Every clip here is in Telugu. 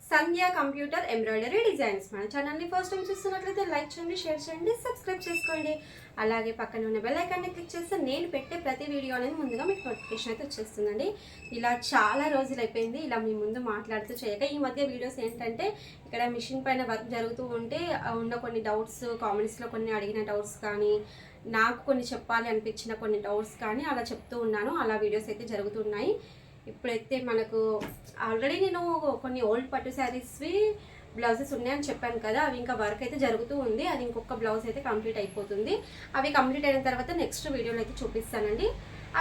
సంధ్య కంప్యూటర్ ఎంబ్రాయిడరీ డిజైన్స్. మన ఛానల్ని ఫస్ట్ టైం చూస్తున్నట్లయితే లైక్ చేయండి, షేర్ చేయండి, సబ్స్క్రైబ్ చేసుకోండి. అలాగే పక్కన ఉన్న బెల్ ఐకాన్ని క్లిక్ చేస్తే నేను పెట్టే ప్రతి వీడియో అనేది ముందుగా మీకు నోటిఫికేషన్ అయితే వచ్చేస్తుందండి. ఇలా చాలా రోజులు అయిపోయింది ఇలా మీ ముందు మాట్లాడుతూ చేయక. ఈ మధ్య వీడియోస్ ఏంటంటే ఇక్కడ మిషన్ పైన వర్క్ జరుగుతూ ఉంటే ఉన్న కొన్ని డౌట్స్, కామెంట్స్లో కొన్ని అడిగిన డౌట్స్ కానీ, నాకు కొన్ని చెప్పాలి అనిపించిన కొన్ని డౌట్స్ కానీ అలా చెప్తూ ఉన్నాను. అలా వీడియోస్ అయితే జరుగుతున్నాయి. ఇప్పుడైతే మనకు ఆల్రెడీ నేను కొన్ని ఓల్డ్ పట్టు శారీస్వి బ్లౌజెస్ ఉన్నాయని చెప్పాను కదా, అవి ఇంకా వర్క్ అయితే జరుగుతూ ఉంది. అది ఇంకొక బ్లౌజ్ అయితే కంప్లీట్ అయిపోతుంది. అవి కంప్లీట్ అయిన తర్వాత నెక్స్ట్ వీడియోలో అయితే చూపిస్తానండి.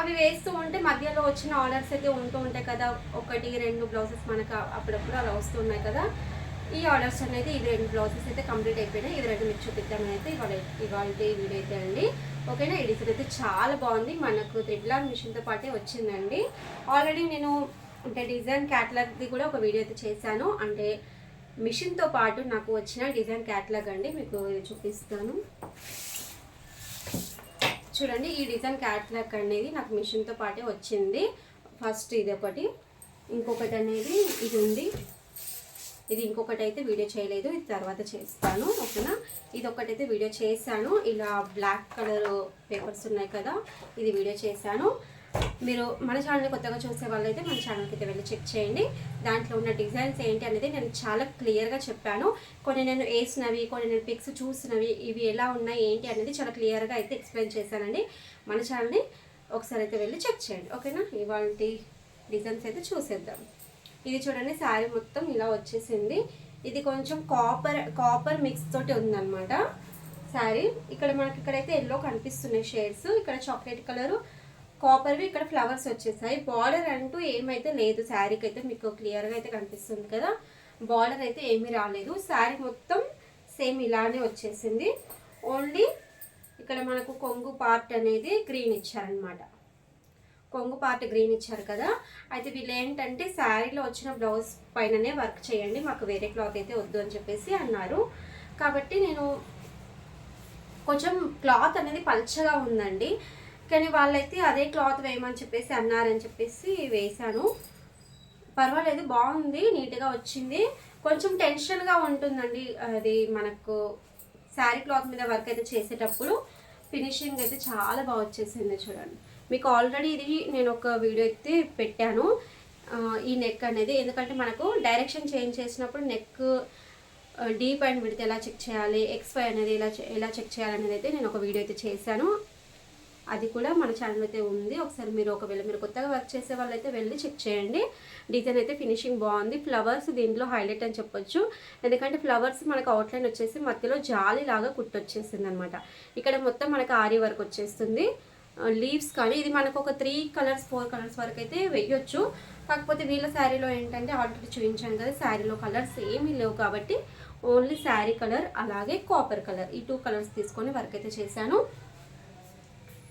అవి వేస్తూ ఉంటే మధ్యలో వచ్చిన ఆర్డర్స్ అయితే ఉంటూ ఉంటాయి కదా, 1-2 బ్లౌజెస్ మనకు అప్పుడప్పుడు అలా వస్తున్నాయి కదా. ఈ ఆర్డర్స్ అనేది ఇది 2 బ్లౌజెస్ అయితే కంప్లీట్ అయిపోయినాయి. ఇది 2 మీకు చూపిద్దామని అయితే ఇవాళ వీడియో అయితే అండి. ఓకేనా. ఈ డిజైన్ అయితే చాలా బాగుంది. మనకు త్రిబుల్ మిషన్తో పాటే వచ్చిందండి. ఆల్రెడీ నేను అంటే డిజైన్ క్యాటలాగ్ది కూడా ఒక వీడియో అయితే చేశాను. అంటే మిషన్తో పాటు నాకు వచ్చిన డిజైన్ క్యాటలాగ్ అండి, మీకు చూపిస్తాను చూడండి. ఈ డిజైన్ క్యాటలాగ్ అనేది నాకు మిషన్తో పాటే వచ్చింది. ఫస్ట్ ఇది ఒకటి, ఇంకొకటి అనేది ఇది ఉంది. ఇది ఇంకొకటి అయితే వీడియో చేయలేదు, ఇది తర్వాత చేస్తాను. ఓకేనా. ఇది ఒకటైతే వీడియో చేశాను. ఇలా బ్లాక్ కలర్ పేపర్స్ ఉన్నాయి కదా, ఇది వీడియో చేశాను. మీరు మన ఛానల్ని కొత్తగా చూసే వాళ్ళైతే మన ఛానల్కి అయితే వెళ్ళి చెక్ చేయండి. దాంట్లో ఉన్న డిజైన్స్ ఏంటి అనేది నేను చాలా క్లియర్గా చెప్పాను. కొన్ని నేను వేసినవి, కొన్ని నేను పిక్స్ చూసినవి, ఇవి ఎలా ఉన్నాయి ఏంటి అనేది చాలా క్లియర్గా అయితే ఎక్స్ప్లెయిన్ చేశానండి. మన ఛానల్ని ఒకసారి అయితే వెళ్ళి చెక్ చేయండి. ఓకేనా. ఇవాళ డిజైన్స్ అయితే చూసేద్దాం. ఇది చూడండి, శారీ మొత్తం ఇలా వచ్చేసింది. ఇది కొంచెం కాపర్ మిక్స్ తోటి ఉందన్నమాట శారీ. ఇక్కడ మనకి ఇక్కడైతే ఎల్లో కనిపిస్తున్నాయి షేడ్స్, ఇక్కడ చాక్లెట్ కలరు, కాపర్వి, ఇక్కడ ఫ్లవర్స్ వచ్చేసాయి. బార్డర్ అంటూ ఏమైతే లేదు శారీకి అయితే, మీకు క్లియర్గా అయితే కనిపిస్తుంది కదా. బార్డర్ అయితే ఏమీ రాలేదు. శారీ మొత్తం సేమ్ ఇలానే వచ్చేసింది. ఓన్లీ ఇక్కడ మనకు కొంగు పార్ట్ అనేది గ్రీన్ ఇచ్చారనమాట. కొంగు పార్ట్ గ్రీన్ ఇచ్చారు కదా. అయితే వీళ్ళు ఏంటంటే శారీలో వచ్చిన బ్లౌజ్ పైననే వర్క్ చేయండి, మాకు వేరే క్లాత్ అయితే వద్దు అని చెప్పేసి అన్నారు. కాబట్టి నేను కొంచెం క్లాత్ అనేది పల్చగా ఉందండి, కానీ వాళ్ళైతే అదే క్లాత్ వేయమని చెప్పేసి అన్నారని చెప్పేసి వేశాను. పర్వాలేదు, బాగుంది, నీట్గా వచ్చింది. కొంచెం టెన్షన్గా ఉంటుందండి అది మనకు శారీ క్లాత్ మీద వర్క్ అయితే చేసేటప్పుడు. ఫినిషింగ్ అయితే చాలా బాగా వచ్చేసింది చూడండి. మీకు ఆల్రెడీ ఇది నేను ఒక వీడియో అయితే పెట్టాను, ఈ నెక్ అనేది. ఎందుకంటే మనకు డైరెక్షన్ చేంజ్ చేసినప్పుడు నెక్ డీప్ అండ్ విడ్త్ ఎలా చెక్ చేయాలి, XY అనేది ఎలా చెక్ చేయాలనేది అయితే నేను ఒక వీడియో అయితే చేశాను. అది కూడా మన ఛానల్ అయితే ఉంది. ఒకసారి మీరు ఒకవేళ మీరు కొత్తగా వర్క్ చేసే వాళ్ళు అయితే వెళ్ళి చెక్ చేయండి. డిజైన్ అయితే ఫినిషింగ్ బాగుంది. ఫ్లవర్స్ దీంట్లో హైలైట్ అని చెప్పొచ్చు. ఎందుకంటే ఫ్లవర్స్ మనకు అవుట్లైన్ వచ్చేసి మధ్యలో జాలీలాగా కుట్టొచ్చేసింది అనమాట. ఇక్కడ మొత్తం మనకు ఆరి వర్క్ వచ్చేస్తుంది. లీవ్స్ కానీ ఇది మనకు ఒక 3 కలర్స్ 4 కలర్స్ వరకు అయితే వేయొచ్చు. కాకపోతే వీళ్ళ శారీలో ఏంటంటే ఆల్రెడీ చూపించాను కదా, శారీలో కలర్స్ ఏమీ లేవు కాబట్టి ఓన్లీ శారీ కలర్ అలాగే కాపర్ కలర్, ఈ 2 కలర్స్ తీసుకొని వర్క్ అయితే చేశాను.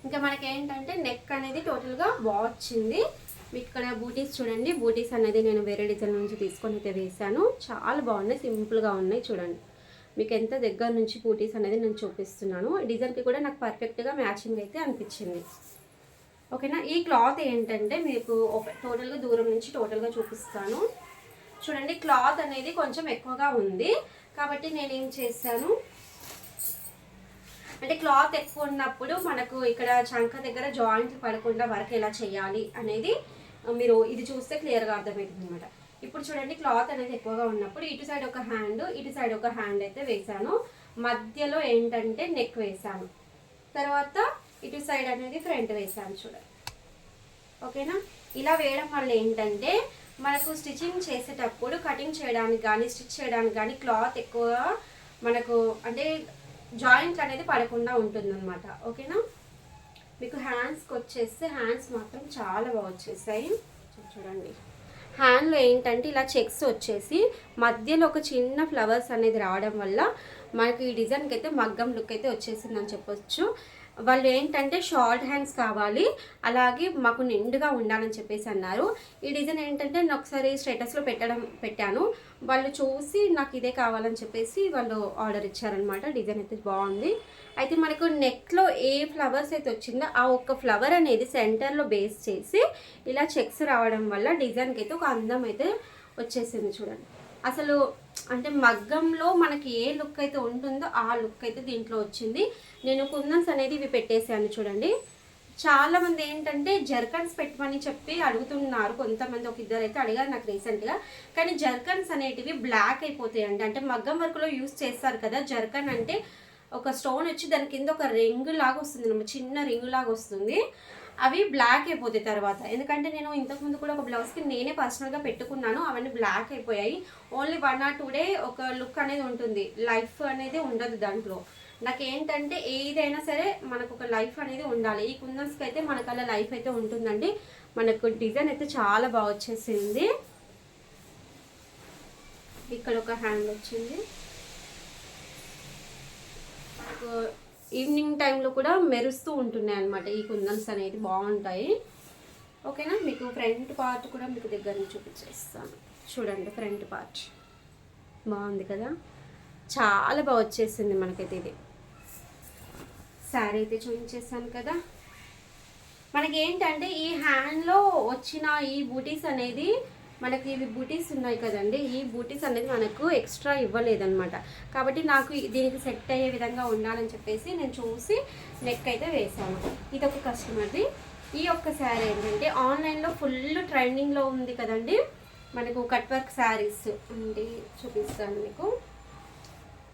ఇంకా మనకి ఏంటంటే నెక్ అనేది టోటల్గా వచ్చింది. మీకు ఇక్కడ బూటీస్ చూడండి. బూటీస్ అనేది నేను వేరే డిజైన్ నుంచి తీసుకొని అయితే వేశాను. చాలా బాగున్నాయి, సింపుల్గా ఉన్నాయి చూడండి. మీకు ఎంత దగ్గర నుంచి బూటీస్ అనేది నేను చూపిస్తున్నాను. డిజైన్కి కూడా నాకు పర్ఫెక్ట్గా మ్యాచింగ్ అయితే అనిపించింది. ఓకేనా. ఈ క్లాత్ ఏంటంటే మీకు టోటల్గా దూరం నుంచి టోటల్గా చూపిస్తాను చూడండి. క్లాత్ అనేది కొంచెం ఎక్కువగా ఉంది కాబట్టి నేనేం చేశాను అంటే క్లాత్ ఎక్కువ ఉన్నప్పుడు మనకు ఇక్కడ చంక దగ్గర జాయింట్లు పడకుండా వర్క్ ఎలా చేయాలి అనేది మీరు ఇది చూస్తే క్లియర్గా అర్థమవుతుంది అనమాట. ఇప్పుడు చూడండి, క్లాత్ అనేది ఎక్కువగా ఉన్నప్పుడు ఇటు సైడ్ ఒక హ్యాండ్, ఇటు సైడ్ ఒక హ్యాండ్ అయితే వేసాను. మధ్యలో ఏంటంటే నెక్ వేసాను, తర్వాత ఇటు సైడ్ అనేది ఫ్రంట్ వేసాను చూడండి. ఓకేనా. ఇలా వేయడం వల్ల ఏంటంటే మనకు స్టిచ్చింగ్ చేసేటప్పుడు కటింగ్ చేయడానికి కానీ స్టిచ్ చేయడానికి కానీ క్లాత్ ఎక్కువ మనకు అంటే జాయింట్ అనేది పడకుండా ఉంటుందన్నమాట. ఓకేనా. మీకు హ్యాండ్స్కి వచ్చేస్తే హ్యాండ్స్ మాత్రం చాలా బాగా వచ్చేసాయి చూడండి. హ్యాండ్లో ఏంటంటే ఇలా చెక్స్ వచ్చేసి మధ్యలో ఒక చిన్న ఫ్లవర్స్ అనేది రావడం వల్ల మనకి ఈ డిజైన్కి అయితే మగ్గం లుక్ అయితే వచ్చేసిందని చెప్పొచ్చు. వాళ్ళు ఏంటంటే షార్ట్ హ్యాండ్స్ కావాలి, అలాగే మాకు నిండుగా ఉండాలని చెప్పేసి అన్నారు. ఈ డిజైన్ ఏంటంటే నేను ఒకసారి స్టేటస్లో పెట్టాను. వాళ్ళు చూసి నాకు ఇదే కావాలని చెప్పేసి వాళ్ళు ఆర్డర్ ఇచ్చారనమాట. డిజైన్ అయితే బాగుంది. అయితే మనకు నెక్లో ఏ ఫ్లవర్స్ అయితే వచ్చిందో ఆ ఒక్క ఫ్లవర్ అనేది సెంటర్లో బేస్ చేసి ఇలా చెక్స్ రావడం వల్ల డిజైన్కి అయితే ఒక అందం అయితే వచ్చేసింది చూడండి. అసలు అంటే మగ్గంలో మనకి ఏ లుక్ అయితే ఉంటుందో ఆ లుక్ అయితే దీంట్లో వచ్చింది. నేను కుందన్స్ అనేది ఇవి పెట్టేసాను చూడండి. చాలామంది ఏంటంటే జర్కన్స్ పెట్టమని చెప్పి అడుగుతున్నారు. కొంతమంది ఒక ఇద్దరు అయితే అడిగారు నాకు రీసెంట్గా. కానీ జర్కన్స్ అనేటివి బ్లాక్ అయిపోతాయండి. అంటే మగ్గం వర్క్లో యూస్ చేస్తారు కదా. జర్కన్ అంటే ఒక స్టోన్ వచ్చి దాని కింద ఒక రింగ్ లాగా వస్తుంది, చిన్న రింగ్ లాగా వస్తుంది. అవి బ్లాక్ అయిపోతాయి తర్వాత. ఎందుకంటే నేను ఇంతకుముందు కూడా ఒక బ్లౌజ్కి నేనే పర్సనల్గా పెట్టుకున్నాను, అవన్నీ బ్లాక్ అయిపోయాయి. ఓన్లీ 1 or 2 డే ఒక లుక్ అనేది ఉంటుంది, లైఫ్ అనేది ఉండదు దాంట్లో. నాకు ఏంటంటే ఏదైనా సరే మనకు ఒక లైఫ్ అనేది ఉండాలి. ఈ కుందన్స్కి అయితే మనకల్లా లైఫ్ అయితే ఉంటుందండి. మనకు డిజైన్ అయితే చాలా బాగా వచ్చేసింది. ఇక్కడ ఒక హ్యాండ్ వచ్చింది. ఈవినింగ్ టైంలో కూడా మెరుస్తూ ఉంటున్నాయి అన్నమాట ఈ కుందన్స్ అనేది, బాగుంటాయి. ఓకేనా. మీకు ఫ్రంట్ పార్ట్ కూడా మీకు దగ్గర నుంచి చూపించేస్తాను చూడండి. ఫ్రంట్ పార్ట్ బాగుంది కదా, చాలా బాగా వచ్చేసింది మనకైతే. ఇది శారీ అయితే చూపించేస్తాను కదా. మనకి ఏంటంటే ఈ హ్యాండ్లో వచ్చిన ఈ బూటీస్ అనేది మనకి ఇవి బూటీస్ ఉన్నాయి కదండి, ఈ బూటీస్ అనేది మనకు ఎక్స్ట్రా ఇవ్వలేదన్నమాట. కాబట్టి నాకు దీనికి సెట్ అయ్యే విధంగా ఉండాలని చెప్పేసి నేను చూసి నెక్ అయితే వేసాను. ఇది ఒక కస్టమర్ది. ఈ ఒక్క శారీ ఏంటంటే ఆన్లైన్లో ఫుల్ ట్రెండింగ్లో ఉంది కదండి మనకు కట్ వర్క్ శారీస్ అంటే చూపిస్తాను మీకు.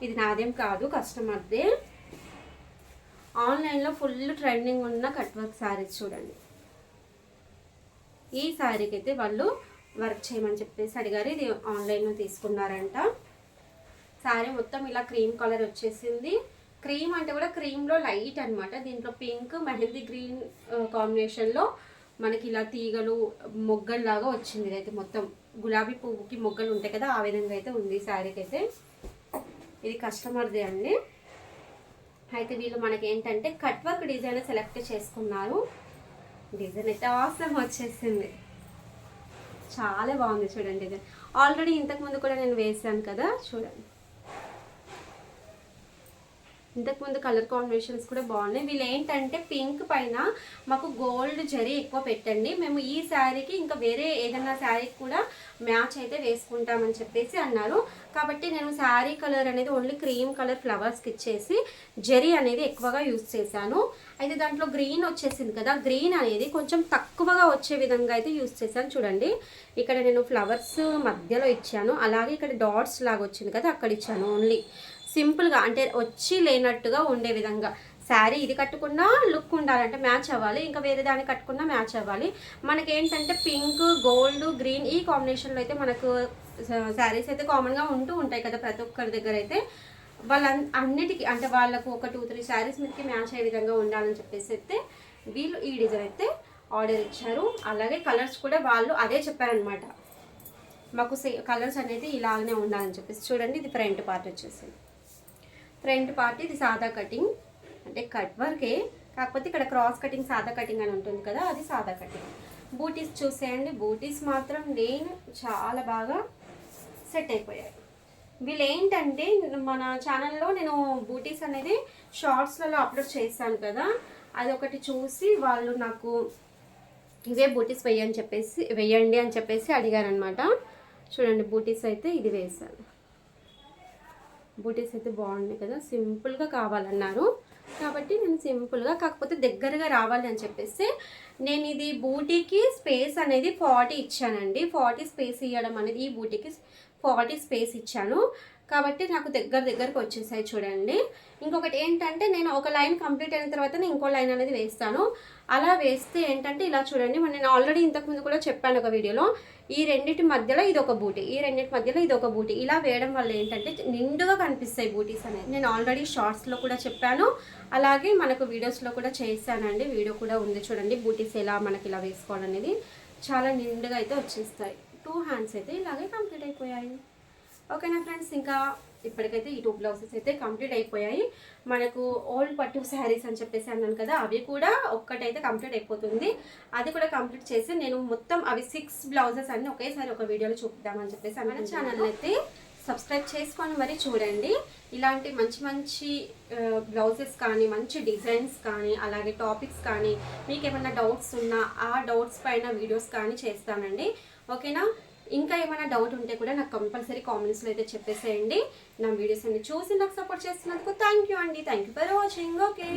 ఇది నాదేం కాదు, కస్టమర్దే. ఆన్లైన్లో ఫుల్ ట్రెండింగ్ ఉన్న కట్ వర్క్ శారీస్ చూడండి. ఈ శారీకి అయితే వాళ్ళు వర్క్ చేయమని చెప్పేసి అడిగారు. ఇది ఆన్లైన్లో తీసుకున్నారంట. శారీ మొత్తం ఇలా క్రీమ్ కలర్ వచ్చేసింది. క్రీమ్ అంటే కూడా క్రీమ్లో లైట్ అనమాట. దీంట్లో పింక్ మెహందీ గ్రీన్ కాంబినేషన్లో మనకి ఇలా తీగలు మొగ్గల్లాగా వచ్చింది. ఇదైతే మొత్తం గులాబీ పువ్వుకి మొగ్గలు ఉంటాయి కదా, ఆ విధంగా అయితే ఉంది శారీకి అయితే. ఇది కస్టమర్దే అండి. అయితే వీళ్ళు మనకి ఏంటంటే కట్ వర్క్ డిజైన్ సెలెక్ట్ చేసుకున్నారు. డిజైన్ అయితే ఆసమ్ వచ్చేసింది, చాలా బాగుంది చూడండి. ఇది ఆల్రెడీ ఇంతకుముందు కూడా నేను వేసాను కదా చూడండి. ఇంతకుముందు కలర్ కాంబినేషన్స్ కూడా బాగున్నాయి. వీళ్ళు ఏంటంటే పింక్ పైన మాకు గోల్డ్ జరీ ఎక్కువ పెట్టండి, మేము ఈ శారీకి ఇంకా వేరే ఏదైనా శారీకి కూడా మ్యాచ్ అయితే వేసుకుంటామని చెప్పేసి అన్నారు. కాబట్టి నేను శారీ కలర్ అనేది ఓన్లీ క్రీమ్ కలర్ ఫ్లవర్స్కి ఇచ్చేసి జరీ అనేది ఎక్కువగా యూజ్ చేశాను. అయితే దాంట్లో గ్రీన్ వచ్చేసింది కదా, గ్రీన్ అనేది కొంచెం తక్కువగా వచ్చే విధంగా అయితే యూజ్ చేశాను చూడండి. ఇక్కడ నేను ఫ్లవర్స్ మధ్యలో ఇచ్చాను, అలాగే ఇక్కడ డాట్స్ లాగా వచ్చింది కదా అక్కడ ఇచ్చాను. ఓన్లీ సింపుల్గా అంటే వచ్చి లేనట్టుగా ఉండే విధంగా. శారీ ఇది కట్టుకున్నా లుక్ ఉండాలంటే మ్యాచ్ అవ్వాలి, ఇంకా వేరే దాన్ని కట్టుకున్నా మ్యాచ్ అవ్వాలి. మనకి ఏంటంటే పింక్ గోల్డ్ గ్రీన్ ఈ కాంబినేషన్లో అయితే మనకు శారీస్ అయితే కామన్గా ఉంటూ ఉంటాయి కదా ప్రతి ఒక్కరి దగ్గర. అయితే వాళ్ళ అన్నిటికీ అంటే వాళ్ళకు ఒక 2-3 శారీస్ మీదకి మ్యాచ్ అయ్యే విధంగా ఉండాలని చెప్పేసి అయితే వీళ్ళు ఈ డిజైన్ అయితే ఆర్డర్ ఇచ్చారు. అలాగే కలర్స్ కూడా వాళ్ళు అదే చెప్పారనమాట, మాకు కలర్స్ అనేది ఇలాగనే ఉండాలని చెప్పేసి. చూడండి ఇది ఫ్రంట్ పార్ట్ వచ్చేసింది. ఫ్రంట్ పార్ట్ ఇది సాదా కటింగ్ అంటే కట్ వర్కే, కాకపోతే ఇక్కడ క్రాస్ కటింగ్ సాదా కటింగ్ అని ఉంటుంది కదా, అది సాదా కటింగ్. బూటీస్ చూసేయండి, బూటీస్ మాత్రం నేను చాలా బాగా సెట్ అయిపోయాయి. వీళ్ళు ఏంటంటే మన ఛానల్లో నేను బూటీస్ అనేది షార్ట్స్లలో అప్లోడ్ చేశాను కదా, అది ఒకటి చూసి వాళ్ళు నాకు ఇవే బూటీస్ వేయండి అని చెప్పేసి అడిగారనమాట. చూడండి బూటీస్ అయితే ఇది వేశాను. బూటీస్ అయితే బాగున్నాయి కదా, సింపుల్గా కావాలన్నారు కాబట్టి నేను సింపుల్గా కాకపోతే దగ్గరగా రావాలి అని చెప్పేసి నేను ఇది బూటీకి స్పేస్ అనేది 40 ఇచ్చానండి. 40 స్పేస్ ఇవ్వడం అనేది ఈ బూటీకి 40 స్పేస్ ఇచ్చాను కాబట్టి నాకు దగ్గరకు వచ్చేసాయి చూడండి. ఇంకొకటి ఏంటంటే నేను ఒక లైన్ కంప్లీట్ అయిన తర్వాత నేను ఇంకో లైన్ అనేది వేస్తాను. అలా వేస్తే ఏంటంటే ఇలా చూడండి, నేను ఆల్రెడీ ఇంతకుముందు కూడా చెప్పాను ఒక వీడియోలో, ఈ రెండింటి మధ్యలో ఇది ఒక బూటీ, ఈ రెండింటి మధ్యలో ఇది ఒక బూటీ, ఇలా వేయడం వల్ల ఏంటంటే నిండుగా కనిపిస్తాయి బూటీస్ అనేది. నేను ఆల్రెడీ షార్ట్స్లో కూడా చెప్పాను, అలాగే మనకు వీడియోస్లో కూడా చేశానండి, వీడియో కూడా ఉంది చూడండి. బూటీస్ ఎలా మనకి ఇలా వేసుకోవాలనేది చాలా నిండుగా అయితే వచ్చేస్తాయి. 2 హ్యాండ్స్ అయితే ఇలాగే కంప్లీట్ అయిపోయాయి. ఓకేనా ఫ్రెండ్స్, ఇంకా ఇప్పటికైతే ఈ 2 బ్లౌజెస్ అయితే కంప్లీట్ అయిపోయాయి. మనకు ఓల్డ్ పట్టు శారీస్ అని చెప్పేసి అన్నాను కదా, అవి కూడా ఒక్కటైతే కంప్లీట్ అయిపోతుంది. అది కూడా కంప్లీట్ చేసి నేను మొత్తం అవి 6 బ్లౌజెస్ అన్ని ఒకేసారి ఒక వీడియోలో చూపిద్దామని చెప్పేసి మన ఛానల్ అయితే సబ్స్క్రైబ్ చేసుకొని మరి చూడండి. ఇలాంటి మంచి మంచి బ్లౌజెస్ కానీ మంచి డిజైన్స్ కానీ అలాగే టాపిక్స్ కానీ మీకు ఏమైనా డౌట్స్ ఉన్నా ఆ డౌట్స్ పైన వీడియోస్ కానీ చేస్తానండి. ఓకేనా, ఇంకా ఏమైనా డౌట్ ఉంటే కూడా నాకు కంపల్సరీ కామెంట్స్లో అయితే చెప్పేసేయండి. నా వీడియోస్ అన్ని చూసి నాకు సపోర్ట్ చేస్తున్నందుకు థ్యాంక్ యూ అండి. Thank you for watching. Okay.